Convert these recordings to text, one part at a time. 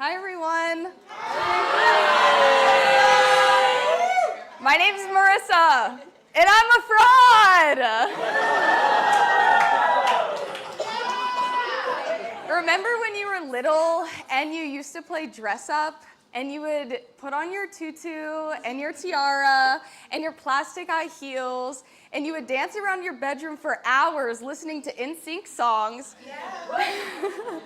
Hi, everyone. My name's Marissa, and I'm a fraud. Remember when you were little and you used to play dress up and you would put on your tutu and your tiara and your plastic high heels and you would dance around your bedroom for hours listening to NSYNC songs? Yeah.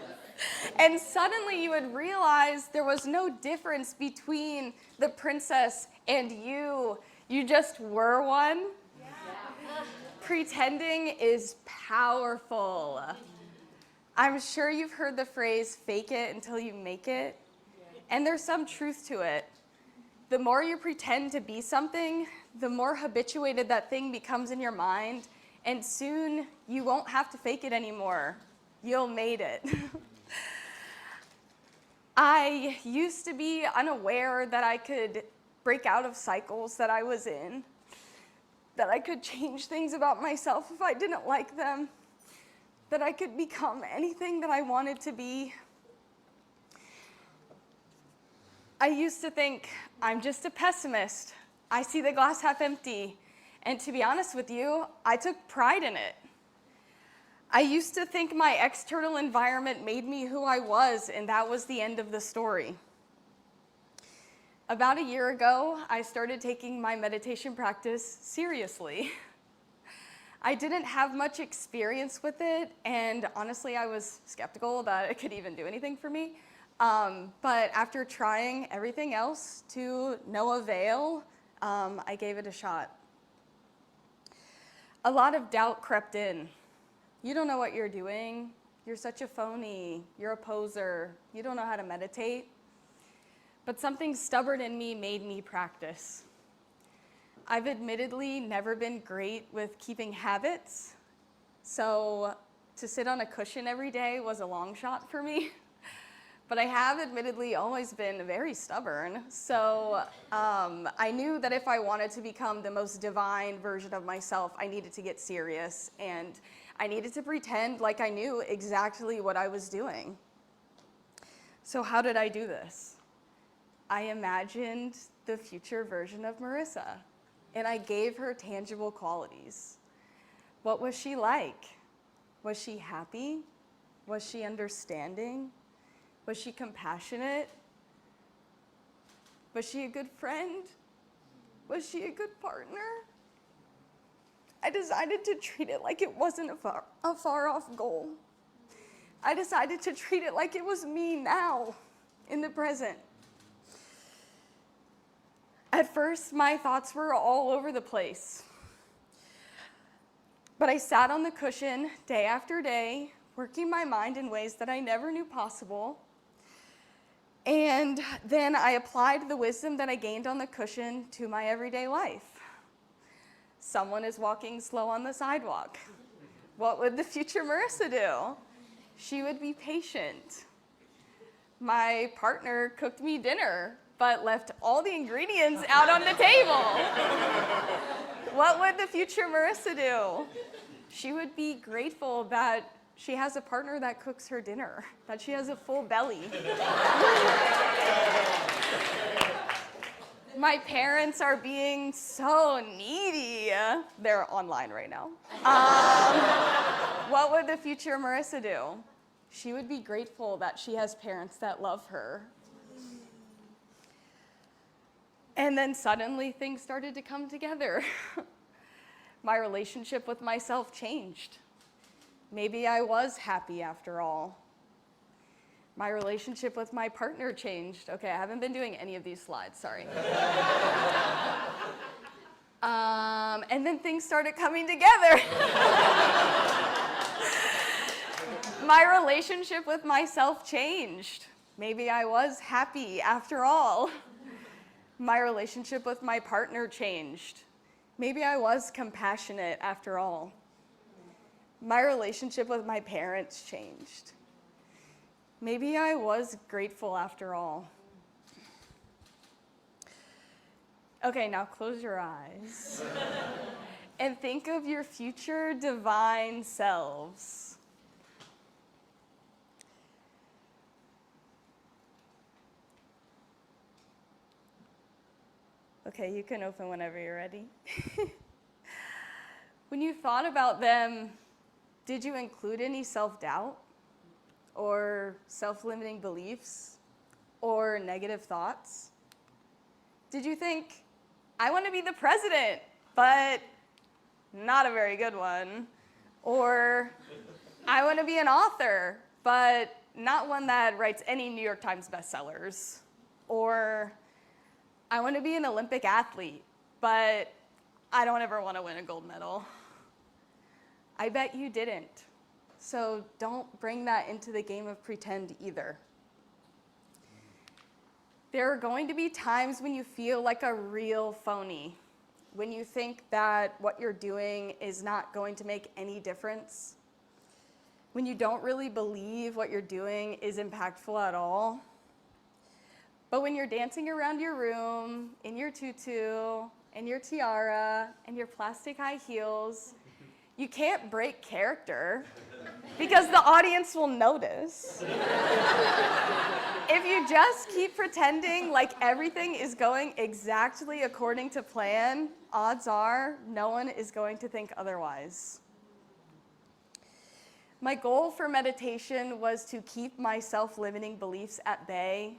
And suddenly you would realize there was no difference between the princess and you. You just were one. Yeah. Pretending is powerful. I'm sure you've heard the phrase, fake it until you make it. And there's some truth to it. The more you pretend to be something, the more habituated that thing becomes in your mind, and soon you won't have to fake it anymore. You'll made it. I used to be unaware that I could break out of cycles that I was in, that I could change things about myself if I didn't like them, that I could become anything that I wanted to be. I used to think, I'm just a pessimist. I see the glass half empty. And to be honest with you, I took pride in it. I used to think my external environment made me who I was, and that was the end of the story. About a year ago, I started taking my meditation practice seriously. I didn't have much experience with it, and honestly, I was skeptical that it could even do anything for me. But after trying everything else to no avail, I gave it a shot. A lot of doubt crept in. You don't know what you're doing. You're such a phony. You're a poser. You don't know how to meditate. But something stubborn in me made me practice. I've admittedly never been great with keeping habits, so to sit on a cushion every day was a long shot for me. But I have admittedly always been very stubborn, so I knew that if I wanted to become the most divine version of myself, I needed to get serious, and I needed to pretend like I knew exactly what I was doing. So how did I do this? I imagined the future version of Marissa, and I gave her tangible qualities. What was she like? Was she happy? Was she understanding? Was she compassionate? Was she a good friend? Was she a good partner? I decided to treat it like it wasn't a far-off goal. I decided to treat it like it was me now, in the present. At first, my thoughts were all over the place. But I sat on the cushion day after day, working my mind in ways that I never knew possible. And then I applied the wisdom that I gained on the cushion to my everyday life. Someone is walking slow on the sidewalk. What would the future Marissa do? She would be patient. My partner cooked me dinner, but left all the ingredients out on the table. What would the future Marissa do? She would be grateful that she has a partner that cooks her dinner, that she has a full belly. My parents are being so needy. They're online right now. What would the future Marissa do? She would be grateful that she has parents that love her. And then suddenly things started to come together. My relationship with myself changed. Maybe I was happy after all. My relationship with my partner changed. Okay, I haven't been doing any of these slides, sorry. And then things started coming together. My relationship with myself changed. Maybe I was happy after all. My relationship with my partner changed. Maybe I was compassionate after all. My relationship with my parents changed. Maybe I was grateful after all. Okay, now close your eyes and think of your future divine selves. Okay, you can open whenever you're ready. When you thought about them, did you include any self-doubt or self-limiting beliefs or negative thoughts? Did you think, I want to be the president, but not a very good one? Or I want to be an author, but not one that writes any New York Times bestsellers? Or I want to be an Olympic athlete, but I don't ever want to win a gold medal? I bet you didn't. So don't bring that into the game of pretend either. There are going to be times when you feel like a real phony, when you think that what you're doing is not going to make any difference, when you don't really believe what you're doing is impactful at all. But when you're dancing around your room in your tutu and your tiara and your plastic high heels, you can't break character because the audience will notice. If you just keep pretending like everything is going exactly according to plan, odds are no one is going to think otherwise. My goal for meditation was to keep my self-limiting beliefs at bay,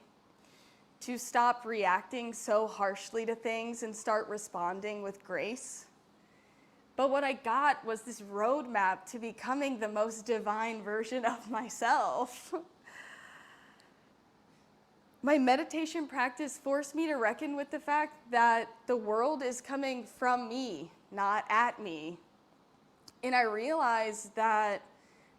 to stop reacting so harshly to things and start responding with grace. But what I got was this roadmap to becoming the most divine version of myself. My meditation practice forced me to reckon with the fact that the world is coming from me, not at me. And I realized that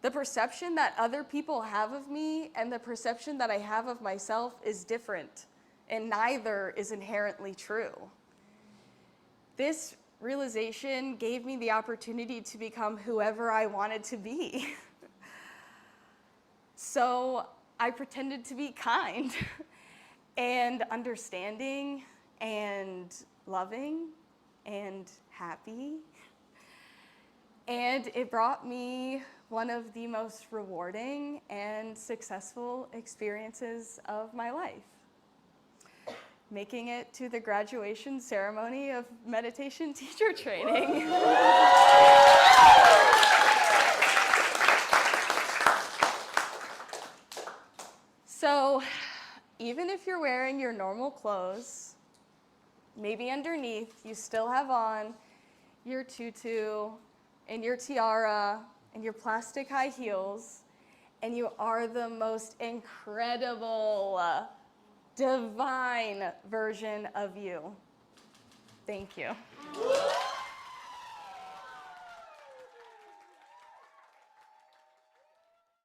the perception that other people have of me and the perception that I have of myself is different, and neither is inherently true. This realization gave me the opportunity to become whoever I wanted to be. So I pretended to be kind and understanding and loving and happy. And it brought me one of the most rewarding and successful experiences of my life, making it to the graduation ceremony of meditation teacher training. So, even if you're wearing your normal clothes, maybe underneath you still have on your tutu and your tiara and your plastic high heels, and you are the most incredible, divine version of you. Thank you.